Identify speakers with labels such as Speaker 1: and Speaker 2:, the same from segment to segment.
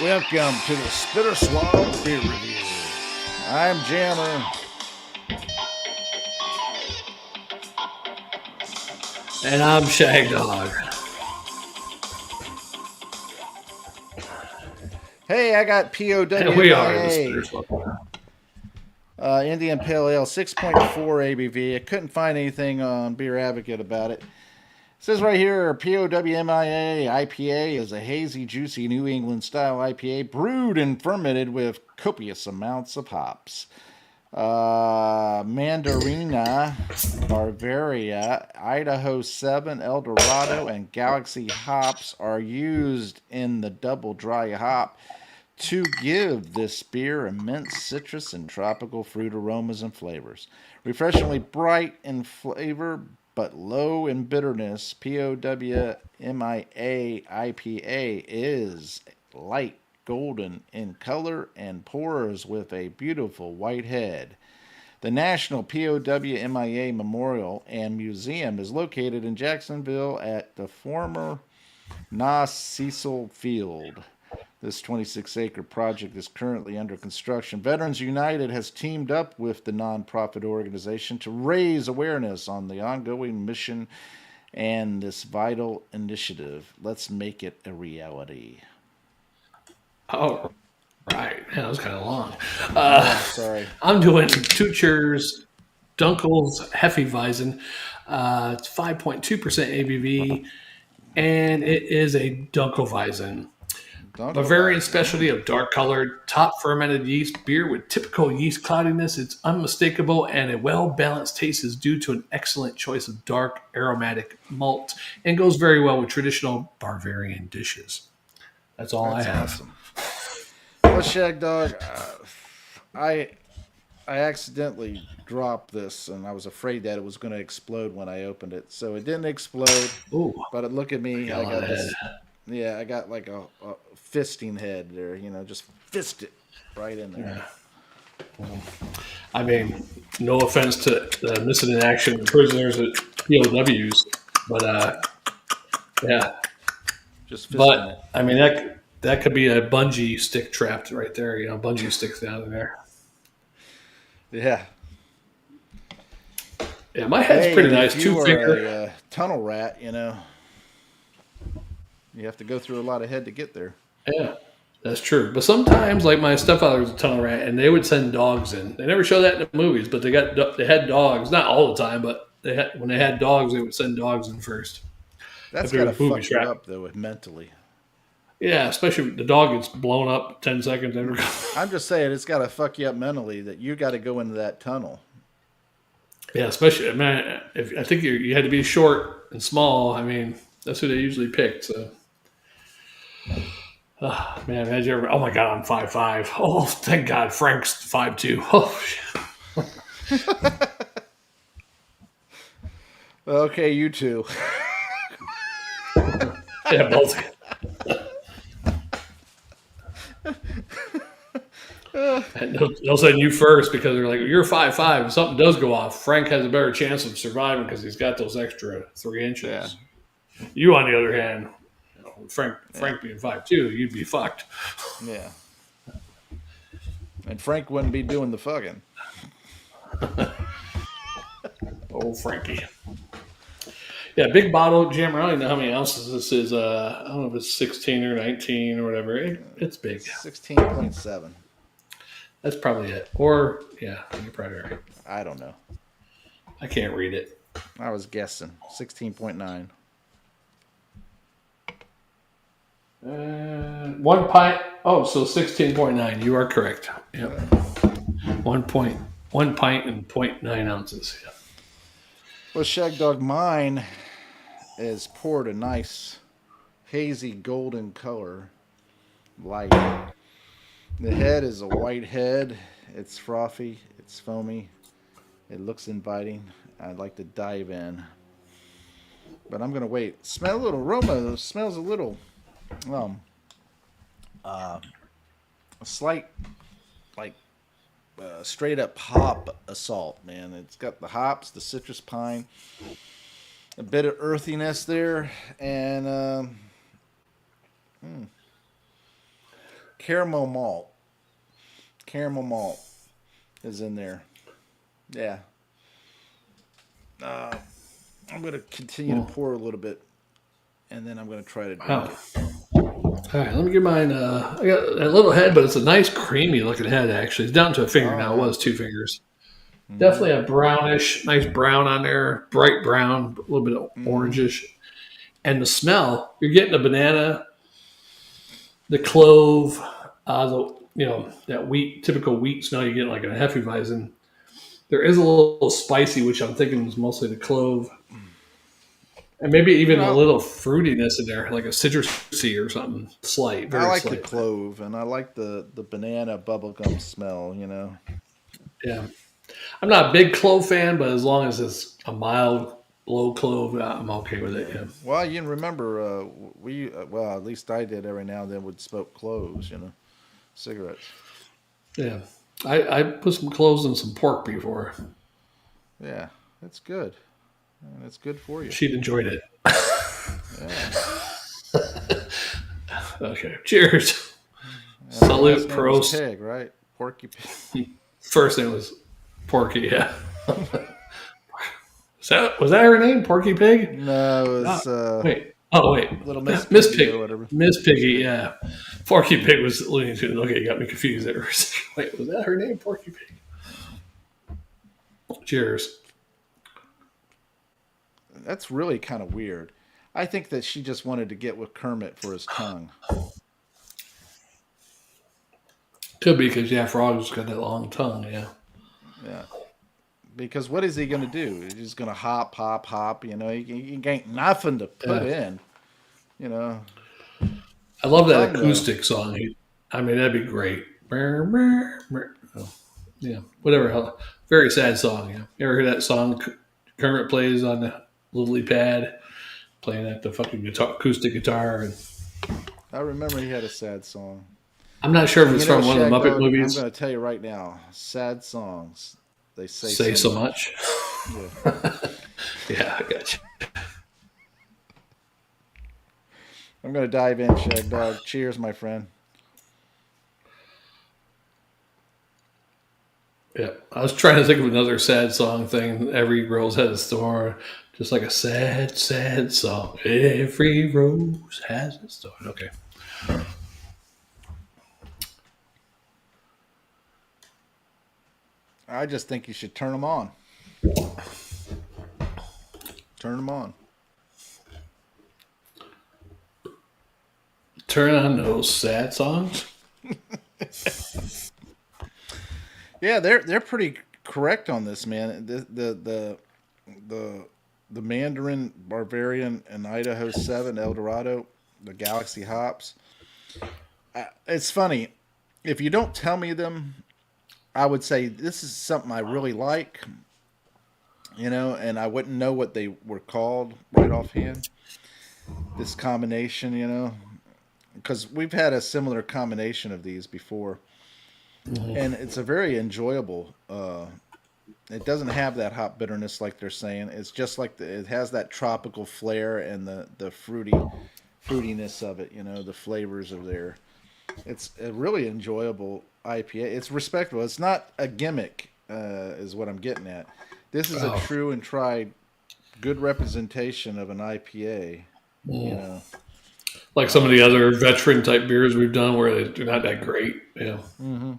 Speaker 1: Welcome to the Spitter Swallow Beer Review. I'm Jammer.
Speaker 2: And I'm Shag Dog.
Speaker 1: Hey, I got POW
Speaker 2: And we are the Spitter Swallow.
Speaker 1: Indian Pale Ale, 6.4 ABV. I couldn't find anything on Beer Advocate about it. It says right here, POWMIA IPA is a hazy, juicy New England style IPA brewed and fermented with copious amounts of hops. Mandarina, Bavaria, Idaho 7, Eldorado, and Galaxy hops are used in the double dry hop to give this beer immense citrus and tropical fruit aromas and flavors. Refreshingly bright in flavor, but low in bitterness, POWMIA IPA is light golden in color and pours with a beautiful white head. The National POWMIA Memorial and Museum is located in Jacksonville at the former Cecil Field. This 26-acre project is currently under construction. Veterans United has teamed up with the nonprofit organization to raise awareness on the ongoing mission and this vital initiative. Let's make it a reality.
Speaker 2: Oh, right. Yeah, that was kind of long.
Speaker 1: Sorry.
Speaker 2: I'm doing Tucher Dunkles Hefe Weizen. It's 5.2% ABV, and it is a Dunkelweizen. Bavarian specialty of dark-colored, top-fermented yeast beer with typical yeast cloudiness. It's unmistakable, and a well-balanced taste is due to an excellent choice of dark, aromatic malt, and goes very well with traditional Bavarian dishes. That's all I have.
Speaker 1: Awesome. Well, Shag Dog, I accidentally dropped this, and I was afraid that it was going to explode when I opened it. So it didn't explode.
Speaker 2: Ooh,
Speaker 1: but look at me. I got this. Yeah, I got like a fisting head there. You know, just fist it right in there.
Speaker 2: Yeah. I mean, no offense to the missing in action prisoners at POWs, but yeah.
Speaker 1: Just fisting
Speaker 2: but
Speaker 1: it.
Speaker 2: I mean that could be a bungee stick trapped right there. You know, bungee sticks down in there.
Speaker 1: Yeah.
Speaker 2: Yeah, my head's pretty nice.
Speaker 1: If you are a tunnel rat, you know, you have to go through a lot of head to get there.
Speaker 2: Yeah, that's true. But sometimes, like my stepfather was a tunnel rat, and they would send dogs in. They never show that in the movies, but they had dogs. Not all the time, but when they had dogs, they would send dogs in first.
Speaker 1: That's got to fuck you up though, mentally.
Speaker 2: Yeah, especially if the dog gets blown up 10 seconds.
Speaker 1: I'm just saying, it's got to fuck you up mentally that you got to go into that tunnel.
Speaker 2: Yeah, especially, man, I think you had to be short and small. I mean, that's who they usually pick. So, man, had you ever? Oh my God, I'm 5'5". Oh, thank God, Frank's 5'2". Oh, shit.
Speaker 1: Okay, you two.
Speaker 2: Yeah, both. They'll send you first because they're like, you're 5'5". If something does go off, Frank has a better chance of surviving because he's got those extra 3 inches. Yeah. You, on the other hand, Frank being 5'2", you'd be fucked.
Speaker 1: Yeah. And Frank wouldn't be doing the fucking.
Speaker 2: Oh, Frankie. Yeah, big bottle, Jammer. I don't even know how many ounces this is. I don't know if it's 16 or 19 or whatever. It's big.
Speaker 1: 16.7.
Speaker 2: That's probably it. Or, yeah, you're probably right.
Speaker 1: I don't know.
Speaker 2: I can't read it.
Speaker 1: I was guessing. 16.9.
Speaker 2: 1 pint. Oh, so 16.9. You are correct. Yep. 1 pint and 0.9 ounces. Yeah.
Speaker 1: Well, Shag Dog, mine is poured a nice hazy golden color light. The head is a white head. It's frothy. It's foamy. It looks inviting. I'd like to dive in. But I'm going to wait. Smell a little aroma. It smells a little a slight like straight up hop assault, man. It's got the hops, the citrus pine, a bit of earthiness there, and caramel malt. Caramel malt is in there. Yeah. I'm going to continue to pour a little bit, and then I'm going to try to drink
Speaker 2: Wow.
Speaker 1: it.
Speaker 2: All right, let me get mine. I got a little head, but it's a nice creamy looking head, actually. It's down to a finger now. It was 2 fingers. Definitely a brownish, nice brown on there, bright brown, a little bit of orangish. And the smell, you're getting the banana, the clove, that wheat, typical wheat smell you get like in a Hefeweizen. There is a little spicy, which I'm thinking is mostly the clove. And maybe even a little fruitiness in there, like a citrusy or something slight. Very
Speaker 1: I like
Speaker 2: slight.
Speaker 1: the clove, and I like the banana bubblegum smell,
Speaker 2: Yeah. I'm not a big clove fan, but as long as it's a mild, low clove, I'm okay with it. Yeah.
Speaker 1: Well, you can remember, well, at least I did every now and then would smoke cloves, cigarettes.
Speaker 2: Yeah. I put some cloves in some pork before.
Speaker 1: Yeah, that's good. And it's good for you.
Speaker 2: She'd enjoyed it.
Speaker 1: Yeah.
Speaker 2: Okay. Cheers.
Speaker 1: And
Speaker 2: Salute,
Speaker 1: last name was
Speaker 2: Prost.
Speaker 1: Pig, right? Porky Pig.
Speaker 2: First name was Porky, yeah. Was that her name, Porky Pig?
Speaker 1: No, it was
Speaker 2: wait.
Speaker 1: Little Miss
Speaker 2: Miss
Speaker 1: Piggy
Speaker 2: Pig.
Speaker 1: or whatever.
Speaker 2: Miss Piggy, yeah. Porky Pig was Looney Tunes. Okay, you got me confused there. Wait, was that her name, Porky Pig? Cheers.
Speaker 1: That's really kind of weird. I think that she just wanted to get with Kermit for his tongue.
Speaker 2: Could be because, Frog's got that long tongue, yeah.
Speaker 1: Yeah. Because what is he going to do? He's just going to hop, hop, hop. He ain't nothing to put in.
Speaker 2: I love that acoustic song. I mean, that'd be great. Yeah, whatever. Very sad song. Yeah. You ever hear that song Kermit plays on the lily pad, playing at the fucking acoustic guitar? And
Speaker 1: I remember he had a sad song.
Speaker 2: I'm not sure if it's from one of the Muppet movies.
Speaker 1: I'm going to tell you right now, sad songs, they
Speaker 2: say so much.
Speaker 1: Yeah.
Speaker 2: Yeah, I got you.
Speaker 1: I'm going to dive in, Shag Dog. Cheers, my friend.
Speaker 2: Yeah, I was trying to think of another sad song thing. Every rose has a thorn, just like a sad, sad song. Every rose has its thorn. Okay.
Speaker 1: I just think you should turn them on. Turn them on.
Speaker 2: Turn on those sad songs.
Speaker 1: Yeah, they're pretty correct on this, man. The Mandarin, Bavarian, and Idaho 7 El Dorado, the Galaxy hops. It's funny. If you don't tell me them, I would say this is something I really like, and I wouldn't know what they were called right offhand. This combination, because we've had a similar combination of these before. And it's a very enjoyable. It doesn't have that hop bitterness like they're saying. It's just like it has that tropical flair and the fruitiness of it. The flavors are there. It's a really enjoyable IPA. It's respectable. It's not a gimmick, is what I'm getting at. This is a true and tried, good representation of an IPA.
Speaker 2: Like some of the other veteran type beers we've done, where they're not that great. Yeah.
Speaker 1: Mm-hmm.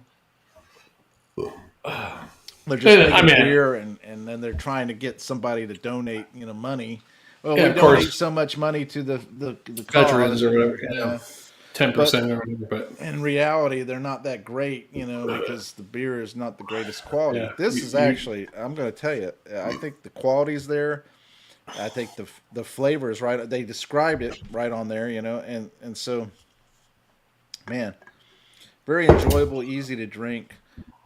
Speaker 1: They're just making beer, and then they're trying to get somebody to donate, money. Well, we donate so much money to the
Speaker 2: veterans
Speaker 1: cause,
Speaker 2: or whatever. 10% or whatever. But
Speaker 1: in reality, they're not that great, because the beer is not the greatest quality. Yeah. This is actually, I'm going to tell you, I think the quality's there. I think the flavor is right. They described it right on there, and so, man, very enjoyable, easy to drink.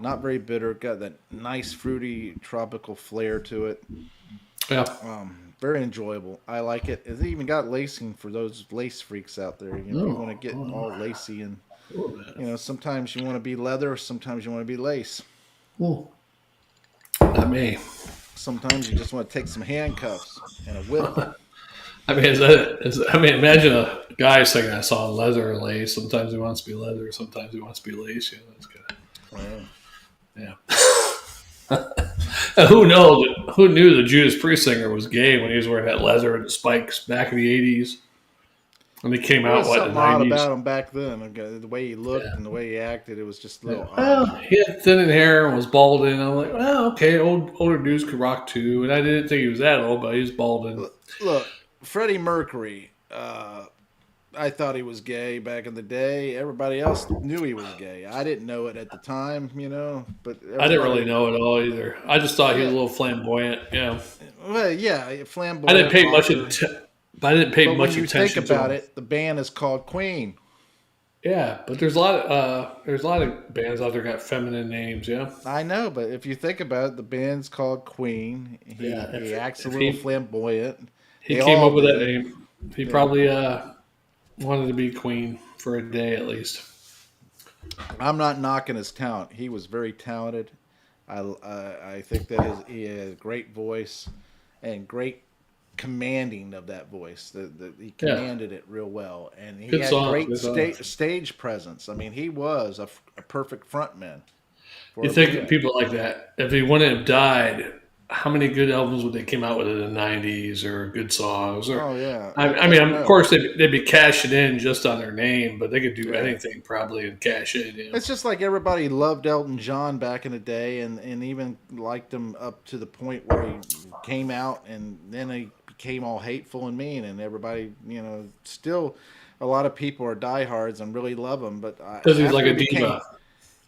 Speaker 1: Not very bitter. Got that nice fruity tropical flair to it.
Speaker 2: Yeah.
Speaker 1: Very enjoyable. I like it. It's even got lacing for those lace freaks out there. You want to get all lacy and sometimes you want to be leather, sometimes you want to be lace.
Speaker 2: Not me.
Speaker 1: Sometimes you just want to take some handcuffs and a whip.
Speaker 2: I mean, imagine guy singing that song, leather or lace. Sometimes he wants to be leather, sometimes he wants to be lace. Yeah, that's good. Yeah. Who knows? Who knew the Judas Priest singer was gay when he was wearing that leather and the spikes back in the 80s? When he came
Speaker 1: There
Speaker 2: out,
Speaker 1: was
Speaker 2: what, in
Speaker 1: something
Speaker 2: the
Speaker 1: odd
Speaker 2: 90s?
Speaker 1: about him back then. The way he looked
Speaker 2: Yeah.
Speaker 1: and the way he acted, it was just a little
Speaker 2: Well,
Speaker 1: odd.
Speaker 2: he had thinning hair and was balding. I'm like, well, okay, older dudes could rock too. And I didn't think he was that old, but he's balding.
Speaker 1: Look, Freddie Mercury. I thought he was gay back in the day. Everybody else knew he was gay. I didn't know it at the time, but
Speaker 2: I didn't
Speaker 1: everybody.
Speaker 2: really know it all either. I just thought he was a
Speaker 1: Yeah,
Speaker 2: little flamboyant. Yeah,
Speaker 1: well, yeah,
Speaker 2: I didn't
Speaker 1: flamboyant
Speaker 2: pay much
Speaker 1: rocker.
Speaker 2: but I didn't pay
Speaker 1: But when
Speaker 2: much
Speaker 1: you think
Speaker 2: attention to
Speaker 1: about
Speaker 2: him.
Speaker 1: it, the band is called Queen.
Speaker 2: Yeah, but there's a lot of bands out there got feminine names. Yeah,
Speaker 1: I know, but if you think about it, the band's called Queen.
Speaker 2: yeah.
Speaker 1: He acts a
Speaker 2: If
Speaker 1: little flamboyant.
Speaker 2: he
Speaker 1: They
Speaker 2: came
Speaker 1: all
Speaker 2: up with that
Speaker 1: do.
Speaker 2: name, he
Speaker 1: Yeah.
Speaker 2: probably wanted to be queen for a day at least.
Speaker 1: I'm not knocking his talent. He was very talented. I think that he has a great voice and great commanding of that voice. He
Speaker 2: Yeah,
Speaker 1: commanded it real well, and he
Speaker 2: good
Speaker 1: had
Speaker 2: song.
Speaker 1: great
Speaker 2: Good song.
Speaker 1: stage presence. I mean, he was a perfect frontman for
Speaker 2: You
Speaker 1: a
Speaker 2: think of
Speaker 1: band.
Speaker 2: people like that, if he wouldn't have died, how many good albums would they came out with in the '90s, or good songs? Or
Speaker 1: Oh yeah,
Speaker 2: I
Speaker 1: I
Speaker 2: mean,
Speaker 1: don't
Speaker 2: of
Speaker 1: know.
Speaker 2: course they'd be cashing in just on their name, but they could do
Speaker 1: Yeah.
Speaker 2: anything probably and cash in.
Speaker 1: It's just like everybody loved Elton John back in the day, and even liked him up to the point where he came out, and then he became all hateful and mean, and everybody, still a lot of people are diehards and really love him. But
Speaker 2: Because he's like a diva.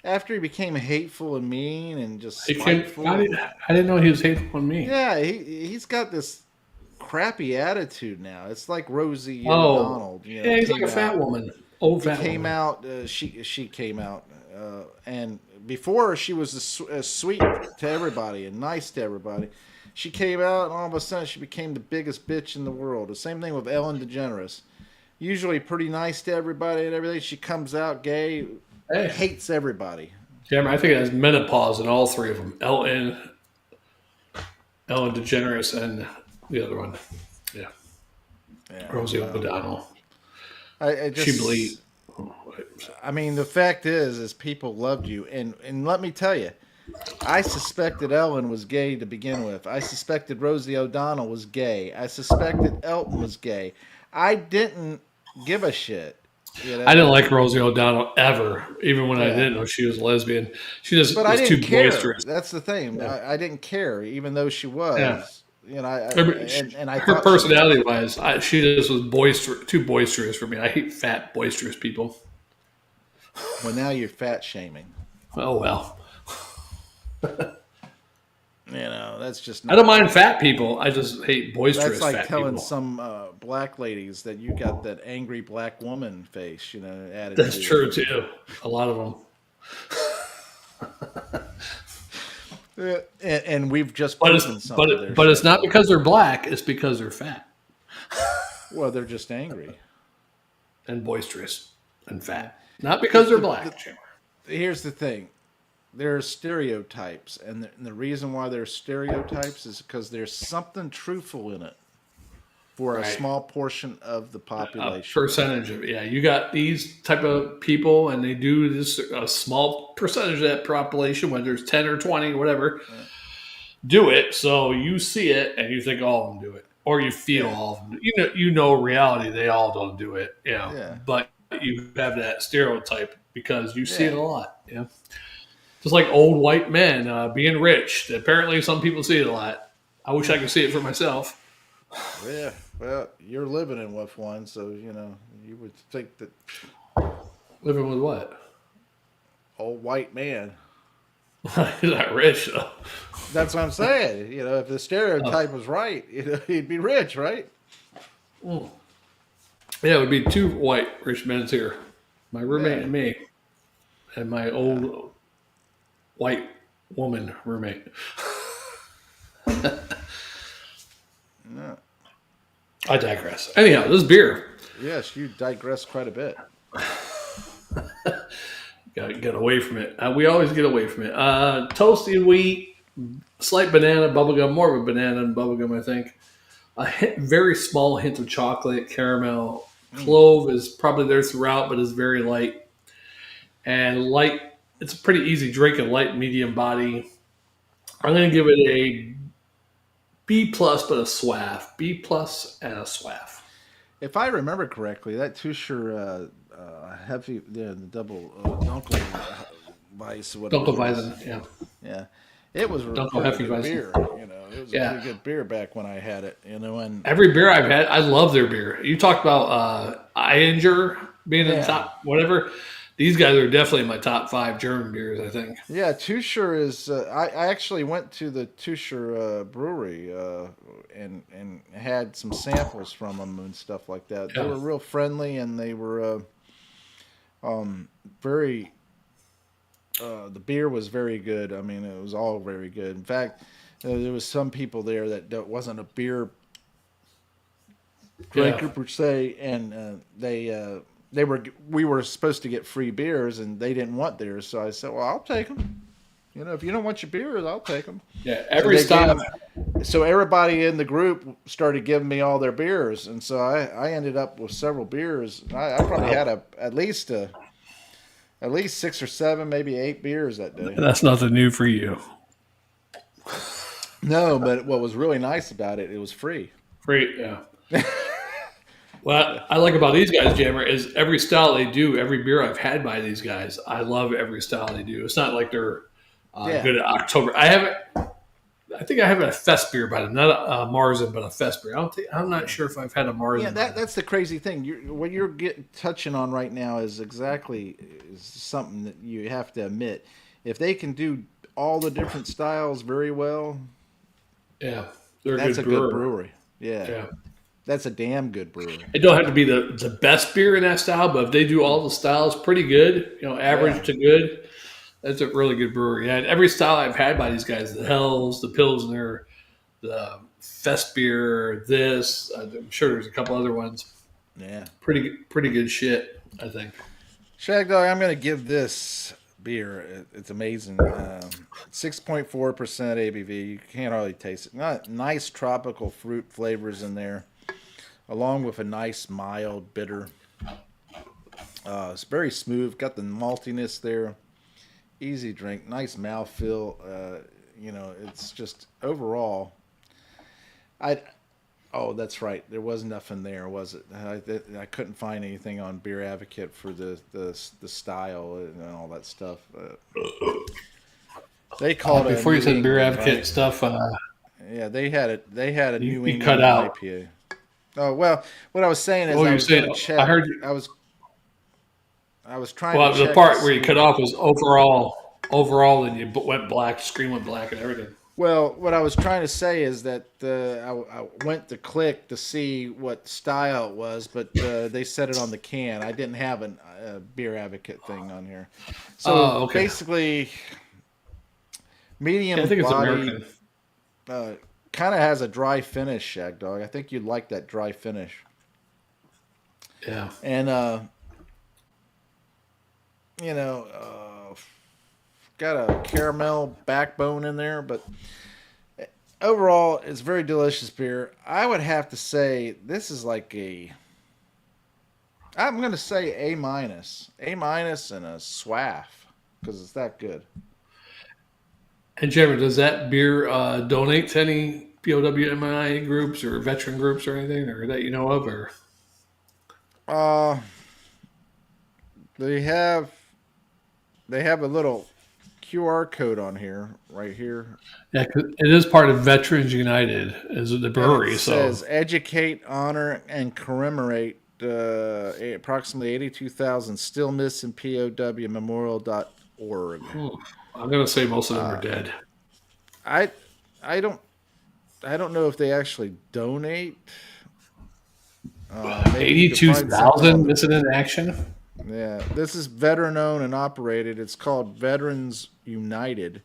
Speaker 1: after he became hateful and mean and just
Speaker 2: He came.
Speaker 1: spiteful,
Speaker 2: I didn't know he was hateful on me.
Speaker 1: yeah, he's got this crappy attitude now. It's like Rosie
Speaker 2: Oh,
Speaker 1: O'Donnell,
Speaker 2: yeah, he's like
Speaker 1: came
Speaker 2: a fat
Speaker 1: out.
Speaker 2: woman, old
Speaker 1: He
Speaker 2: fat
Speaker 1: came
Speaker 2: woman.
Speaker 1: out. She came out, and before she was sweet to everybody and nice to everybody. She came out, and all of a sudden she became the biggest bitch in the world. The same thing with Ellen DeGeneres. Usually pretty nice to everybody and everything. She comes out gay,
Speaker 2: Hey,
Speaker 1: hates everybody.
Speaker 2: yeah, I think it has menopause in all three of them. Ellen DeGeneres, and the other one. Yeah,
Speaker 1: Yeah,
Speaker 2: Rosie O'Donnell.
Speaker 1: I
Speaker 2: She
Speaker 1: just.
Speaker 2: bleed.
Speaker 1: I mean, the fact is people loved you, and let me tell you, I suspected Ellen was gay to begin with. I suspected Rosie O'Donnell was gay. I suspected Elton was gay. I didn't give a shit, you
Speaker 2: I didn't
Speaker 1: know.
Speaker 2: like Rosie O'Donnell ever, even when I
Speaker 1: Yeah,
Speaker 2: didn't know she was a lesbian. She just
Speaker 1: but I
Speaker 2: was too
Speaker 1: didn't care.
Speaker 2: boisterous.
Speaker 1: That's the thing.
Speaker 2: Yeah,
Speaker 1: I didn't care, even though she
Speaker 2: yeah.
Speaker 1: was. And I
Speaker 2: Her
Speaker 1: thought she was.
Speaker 2: personality wise, she just was too boisterous for me. I hate fat, boisterous people.
Speaker 1: Well, now you're fat shaming.
Speaker 2: Oh well,
Speaker 1: That's just
Speaker 2: I don't
Speaker 1: not
Speaker 2: mind
Speaker 1: right.
Speaker 2: fat people. I just hate
Speaker 1: That's
Speaker 2: boisterous
Speaker 1: like
Speaker 2: fat
Speaker 1: telling
Speaker 2: people.
Speaker 1: some black ladies that you got that angry black woman face,
Speaker 2: That's
Speaker 1: attitude.
Speaker 2: true too. A lot of them.
Speaker 1: And we've just
Speaker 2: But
Speaker 1: proven some of their
Speaker 2: it's
Speaker 1: shit
Speaker 2: not
Speaker 1: wrong.
Speaker 2: because they're black. It's because they're fat
Speaker 1: Well, they're just angry.
Speaker 2: and boisterous and fat. Not because they're black.
Speaker 1: Here's the thing. There are stereotypes, and the reason why there's stereotypes is because there's something truthful in it for a
Speaker 2: Right.
Speaker 1: small portion of the
Speaker 2: A
Speaker 1: population.
Speaker 2: percentage of you got these type of people, and they do this a small percentage of that population, whether it's 10 or 20 or whatever, do it. So you see it and you think all of them do it, or you feel
Speaker 1: Yeah,
Speaker 2: all of them. Reality they all don't do it.
Speaker 1: yeah,
Speaker 2: But you have that stereotype because you see it
Speaker 1: yeah,
Speaker 2: a lot. Just like old white men being rich. Apparently, some people see it a lot. I wish I could see it for myself.
Speaker 1: yeah. Well, you're living in with one, so you would think that
Speaker 2: Living with what?
Speaker 1: old white man.
Speaker 2: He's not rich though.
Speaker 1: That's what I'm saying. If the stereotype was right, he'd be rich, right?
Speaker 2: Yeah, it would be two white rich men here. My roommate
Speaker 1: Yeah.
Speaker 2: and me, and my old white woman roommate.
Speaker 1: No.
Speaker 2: I digress. Anyhow, this beer.
Speaker 1: Yes, you digress quite a bit.
Speaker 2: Got to get away from it. We always get away from it. Toasty wheat, slight banana, bubblegum, more of a banana than bubblegum, I think. Very small hint of chocolate, caramel, Clove is probably there throughout, but is very light. And light, it's a pretty easy drink, a light, medium body. I'm going to give it a B plus, but a swaff. B plus and a swaff.
Speaker 1: If I remember correctly, that Tucher heavy, the double Dunkel Weiss, whatever.
Speaker 2: Dunkel Weizen, yeah.
Speaker 1: Yeah. It was a
Speaker 2: Dunkel
Speaker 1: pretty
Speaker 2: Hefe
Speaker 1: good
Speaker 2: Weizen.
Speaker 1: beer. It was a pretty good beer back when I had it. And
Speaker 2: every beer I've had, I love their beer. You talked about Einger being in the top, whatever. These guys are definitely my top 5 German beers, I think.
Speaker 1: Yeah, Tucher is. I actually went to the Tucher brewery and had some samples from them and stuff like that.
Speaker 2: Yeah.
Speaker 1: They were real friendly, and they were very. The beer was very good. I mean, it was all very good. In fact, there was some people there that wasn't a beer drinker per se, and we were supposed to get free beers, and they didn't want theirs. So I said, "Well, I'll take them. If you don't want your beers, I'll take them."
Speaker 2: Yeah, every style.
Speaker 1: So everybody in the group started giving me all their beers, and so I ended up with several beers. I probably had at least 6 or 7, maybe 8 beers that day.
Speaker 2: That's nothing new for you.
Speaker 1: No, but what was really nice about it was free.
Speaker 2: Free, yeah. What I like about these guys, Jammer, is every style they do, every beer I've had by these guys, I love every style they do. It's not like they're good at October. I think I have a fest beer by them, not a Marzen, but a fest beer. I'm not sure if I've had a Marzen.
Speaker 1: Yeah, that's the crazy thing. What you're touching on right now is something that you have to admit. If they can do all the different styles very well, that's a good brewery. Yeah. That's a damn good brewery.
Speaker 2: It don't have to be the best beer in that style, but if they do all the styles pretty good, average to good, that's a really good brewery. And every style I've had by these guys, the Hells, the Pilsner, the Fest beer, I'm sure there's a couple other ones.
Speaker 1: Yeah.
Speaker 2: Pretty good shit, I think.
Speaker 1: Shag Dog, I'm going to give this beer, it's amazing. 6.4% ABV. You can't hardly taste it. Nice tropical fruit flavors in there, along with a nice mild bitter. It's very smooth. Got the maltiness there. Easy drink. Nice mouthfeel. It's just overall. Oh, that's right. There was nothing there, was it? I couldn't find anything on Beer Advocate for the style and all that stuff. They called it
Speaker 2: before you said Beer Advocate, right? Stuff.
Speaker 1: Yeah, they had it. They had a New England
Speaker 2: cut out.
Speaker 1: IPA. Oh well, what I was saying is,
Speaker 2: I heard you.
Speaker 1: I was trying.
Speaker 2: Well,
Speaker 1: to check
Speaker 2: the part where you cut off was overall, and you went black, screen went black, and everything.
Speaker 1: Well, what I was trying to say is that I went to click to see what style it was, but they said it on the can. I didn't have a Beer Advocate thing on here. So basically, medium body, kind of has a dry finish, Shag Dog. I think you'd like that dry finish.
Speaker 2: Yeah.
Speaker 1: And, got a caramel backbone in there, but overall, it's very delicious beer. I would have to say this is like I'm going to say A minus and a swaff because it's that good.
Speaker 2: And Jammer, does that beer donate to any POW MIA groups or veteran groups or anything, or that you know of, or?
Speaker 1: They have a little QR code on here, right here.
Speaker 2: Yeah, 'cause it is part of Veterans United, is the brewery.
Speaker 1: It says educate, honor, and commemorate approximately 82,000 still missing POW memorial.org.
Speaker 2: I'm going to say most of them are dead.
Speaker 1: I don't know if they actually donate.
Speaker 2: 82,000 missing in action.
Speaker 1: Yeah, this is veteran owned and operated. It's called Veterans United.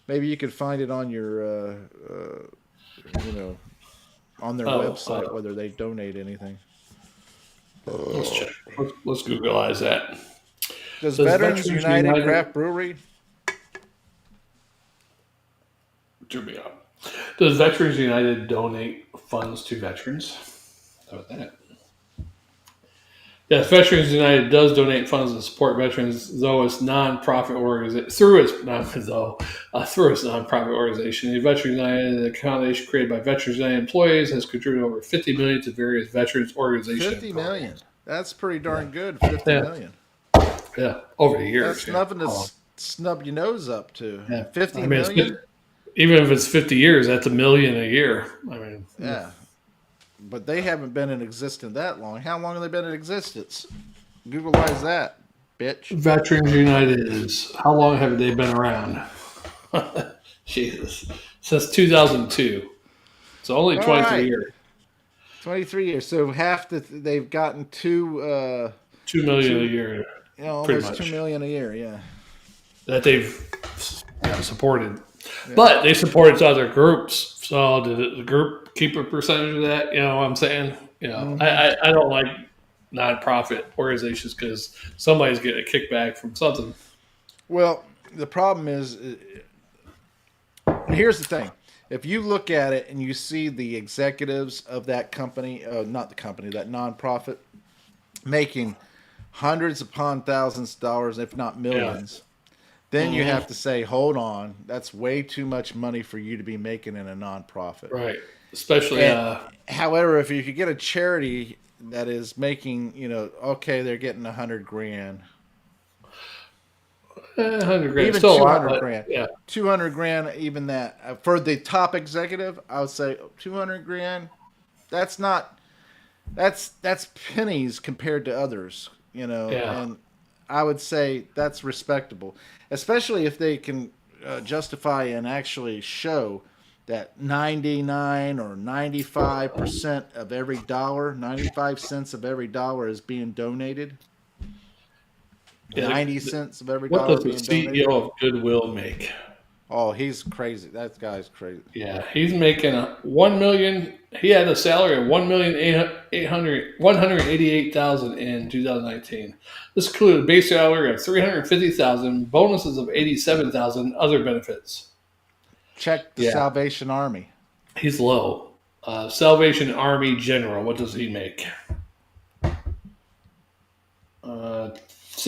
Speaker 1: Maybe you could find it on your, on their website, whether they donate anything.
Speaker 2: Let's check. Let's Googleize that.
Speaker 1: Does Veterans United Craft Brewery?
Speaker 2: Does Veterans United donate funds to veterans? How about that? Yes, Veterans United does donate funds to support veterans, though its nonprofit organization through its nonprofit organization. The Veterans United, the foundation created by Veterans United employees, has contributed over $50 million to various veterans organizations.
Speaker 1: 50 million. That's pretty darn good. 50
Speaker 2: Yeah.
Speaker 1: million.
Speaker 2: Yeah, over the years.
Speaker 1: That's nothing to snub your nose up to.
Speaker 2: Yeah.
Speaker 1: 50 million?
Speaker 2: Even if it's 50 years, that's $1 million a year. I mean,
Speaker 1: yeah. But they haven't been in existence that long. How long have they been in existence? Googleize that, bitch.
Speaker 2: Veterans United is, how long have they been around? Jesus. Since 2002. So only 23 years.
Speaker 1: 23 years. So they've gotten $2
Speaker 2: million a year.
Speaker 1: Almost $2 million a year, yeah.
Speaker 2: That they've supported. Yeah. But they supported other groups. So did the group keep a percentage of that? You know what I'm saying? You know, mm-hmm. I don't like nonprofit organizations because somebody's getting a kickback from something.
Speaker 1: Well, the problem is, here's the thing. If you look at it and you see the executives of that company, not the company, that nonprofit, making hundreds upon thousands of dollars, if not millions, then you have to say, hold on, that's way too much money for you to be making in a nonprofit.
Speaker 2: Right. Especially.
Speaker 1: However, if you get a charity that is making, okay, they're getting $100,000.
Speaker 2: 100 grand.
Speaker 1: Even
Speaker 2: Still
Speaker 1: 200 grand.
Speaker 2: Yeah.
Speaker 1: 200 grand, even that. For the top executive, I would say 200 grand. That's pennies compared to others,
Speaker 2: Yeah.
Speaker 1: And I would say that's respectable, especially if they can justify and actually show that 99 or 95% of every dollar, 95 cents of every dollar is being donated.
Speaker 2: Yeah,
Speaker 1: 90 cents of every dollar being donated.
Speaker 2: What does the CEO of Goodwill make?
Speaker 1: Oh, he's crazy. That guy's crazy.
Speaker 2: Yeah, he's making $1 million. He had a salary of $1,188,000 in 2019. This included a base salary of $350,000, bonuses of $87,000, other benefits.
Speaker 1: Check the Salvation Army.
Speaker 2: He's low. Salvation Army General. What does he make? $60,000 to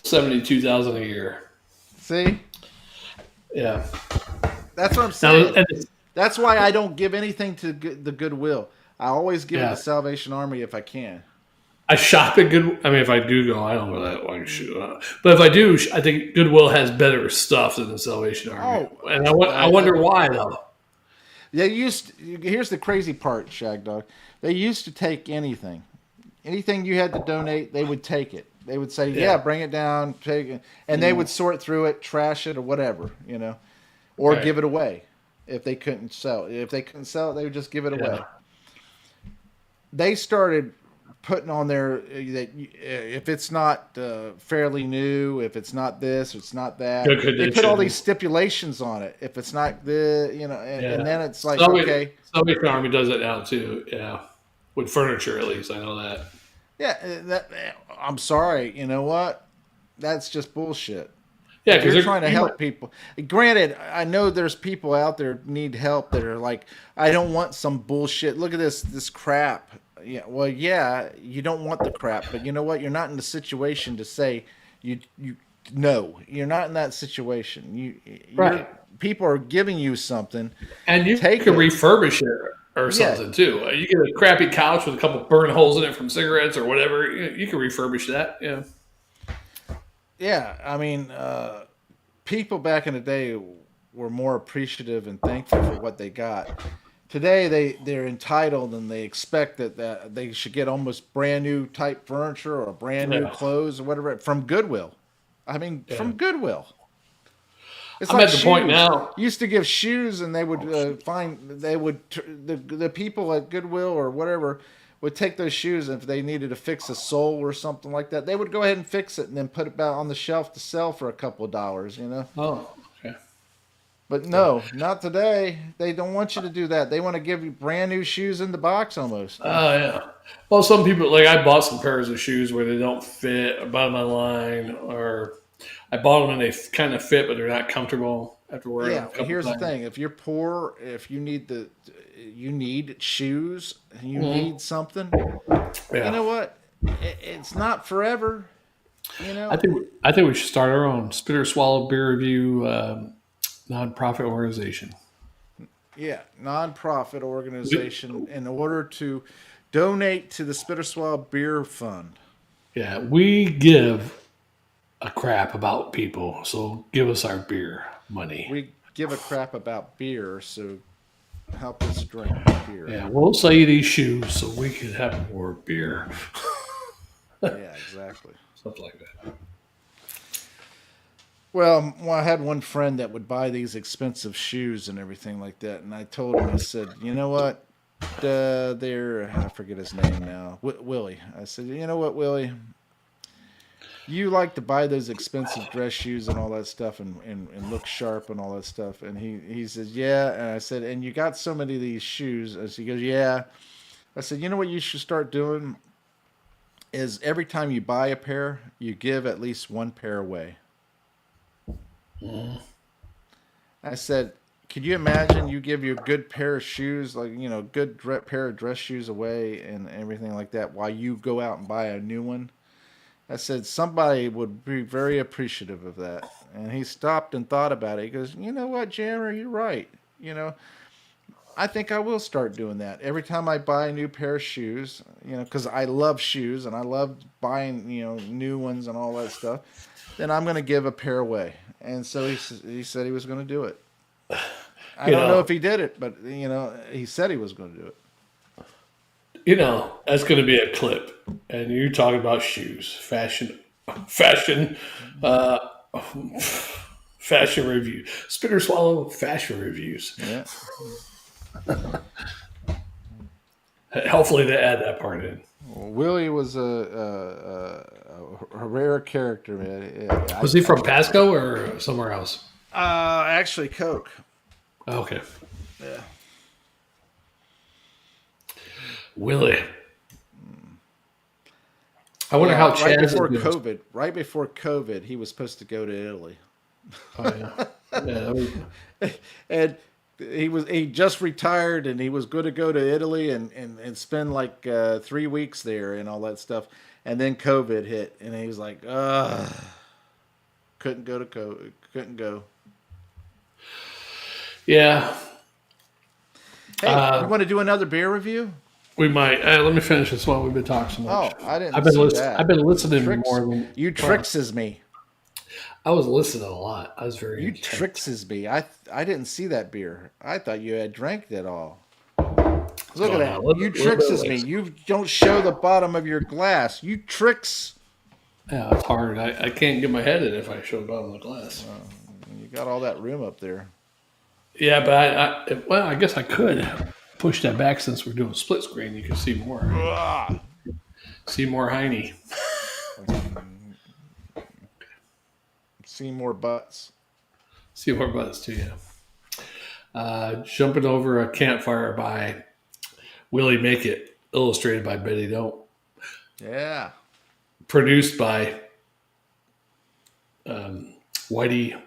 Speaker 2: $72,000 a year.
Speaker 1: See?
Speaker 2: Yeah.
Speaker 1: That's what I'm saying. That's why I don't give anything to the Goodwill. I always give it to Salvation Army if I can.
Speaker 2: I shop at Goodwill. I mean, if I do go, I don't go that long. But if I do, I think Goodwill has better stuff than the Salvation Army. Oh, and I wonder why, though.
Speaker 1: Here's the crazy part, Shag Dog. They used to take anything. Anything you had to donate, they would take it. They would say, bring it down, take it. And they would sort through it, trash it, or whatever, or give it away if they couldn't sell it. If they couldn't sell it, they would just give it away. They started putting on there that if it's not fairly new, if it's not this, it's not that. They put all these stipulations on it. If it's not and then it's like, okay.
Speaker 2: Salvation Army does it now too, with furniture at least. I know that.
Speaker 1: Yeah, I'm sorry. You know what? That's just bullshit.
Speaker 2: Yeah, because
Speaker 1: you're trying to help people. Granted, I know there's people out there need help that are like, I don't want some bullshit. Look at this crap. Yeah, well, you don't want the crap, but you know what? You're not in the situation to say no. You're not in that situation.
Speaker 2: Right.
Speaker 1: People are giving you something,
Speaker 2: and you can refurbish it. Or something too. You get a crappy couch with a couple burn holes in it from cigarettes or whatever. You can refurbish that. Yeah.
Speaker 1: Yeah, I mean, people back in the day were more appreciative and thankful for what they got. Today, they're entitled and they expect that they should get almost brand new type furniture or brand new clothes or whatever from Goodwill. I mean, from Goodwill. It's
Speaker 2: I'm
Speaker 1: like
Speaker 2: at the point now.
Speaker 1: Used to give shoes, and they would the people at Goodwill or whatever would take those shoes, and if they needed to fix a sole or something like that, they would go ahead and fix it and then put it back on the shelf to sell for a couple of dollars.
Speaker 2: Oh, okay.
Speaker 1: But no, not today. They don't want you to do that. They want to give you brand new shoes in the box almost.
Speaker 2: Oh yeah. Well, some people I bought some pairs of shoes where they don't fit, bottom of the line, or I bought them and they kind of fit, but they're not comfortable after wearing them.
Speaker 1: Here's the thing: if you're poor, if you need shoes, you need something. You know what? it's not forever, you
Speaker 2: I
Speaker 1: know.
Speaker 2: think we should start our own Spitter Swallow Beer Review nonprofit organization.
Speaker 1: Yeah, nonprofit organization in order to donate to the Spitterswell Beer Fund.
Speaker 2: Yeah, we give a crap about people, so give us our beer money.
Speaker 1: We give a crap about beer, so help us drink beer.
Speaker 2: Yeah, we'll sell you these shoes so we can have more beer.
Speaker 1: Yeah, exactly.
Speaker 2: Something like that.
Speaker 1: Well, I had one friend that would buy these expensive shoes and everything like that, and I told him, I said, you know what? They're, I forget his name now, Willie. I said, you know what, Willie? You like to buy those expensive dress shoes and all that stuff and look sharp and all that stuff. And he says, yeah. And I said, and you got so many of these shoes. As he goes, yeah. I said, you know what you should start doing is every time you buy a pair, you give at least one pair away. I said, could you imagine you give your good pair of shoes, like, you know, good pair of dress shoes away and everything like that while you go out and buy a new one? I said, somebody would be very appreciative of that. And he stopped and thought about it. He goes, you know what, Jammer, you're right. You know, I think I will start doing that. Every time I buy a new pair of shoes, you know, because I love shoes and I love buying, you know, new ones and all that stuff, then I'm going to give a pair away. And so he said he was going to do it. I don't know if he did it, but, you know, he said he was going to do it.
Speaker 2: You know, that's going to be a clip. And you're talking about shoes, fashion review. Spitter Swallow fashion reviews.
Speaker 1: Yeah.
Speaker 2: Hopefully they add that part in.
Speaker 1: Well, Willie was a rare character, man.
Speaker 2: Was he from Pasco or somewhere else?
Speaker 1: Actually, Coke.
Speaker 2: Okay.
Speaker 1: Yeah.
Speaker 2: Willie. I wonder how Chad
Speaker 1: right before COVID, he was supposed to go to Italy.
Speaker 2: Oh, yeah.
Speaker 1: And he just retired and he was going to go to Italy and spend like 3 weeks there and all that stuff. And then COVID hit and he was like, couldn't go.
Speaker 2: Yeah.
Speaker 1: Hey, you want to do another beer review?
Speaker 2: We might. Let me finish this one. We've been talking so much.
Speaker 1: Oh, I didn't.
Speaker 2: I've been listening more than
Speaker 1: you. Trixes me.
Speaker 2: I was listening a lot. I was very.
Speaker 1: You trixes me. I didn't see that beer. I thought you had drank it all. Look at that. You trixes me. You don't show the bottom of your glass. You tricks.
Speaker 2: Yeah, it's hard. I can't get my head in if I show the bottom of the glass.
Speaker 1: You got all that room up there.
Speaker 2: Yeah, but I guess I could push that back since we're doing split screen. You can see more. See more Heine.
Speaker 1: See more butts.
Speaker 2: See more butts too, yeah. Jumping over a campfire by Willie Make It, illustrated by Betty Don't.
Speaker 1: Yeah.
Speaker 2: Produced by Whitey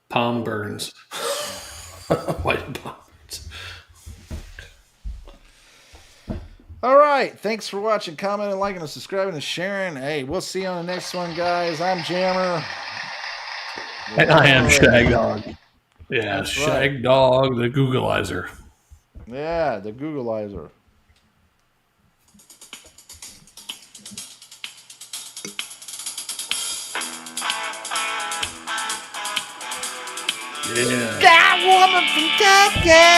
Speaker 2: Palm Burns. Whitey Palm Burns.
Speaker 1: All right. Thanks for watching, commenting, liking, and subscribing, and sharing. Hey, we'll see you on the next one, guys. I'm Jammer.
Speaker 2: And I am Shag Dog. Yeah,
Speaker 1: That's
Speaker 2: Shag
Speaker 1: right.
Speaker 2: Dog, the Googleizer.
Speaker 1: Yeah, the Googleizer.
Speaker 2: Yeah.
Speaker 1: That woman from Kentucky.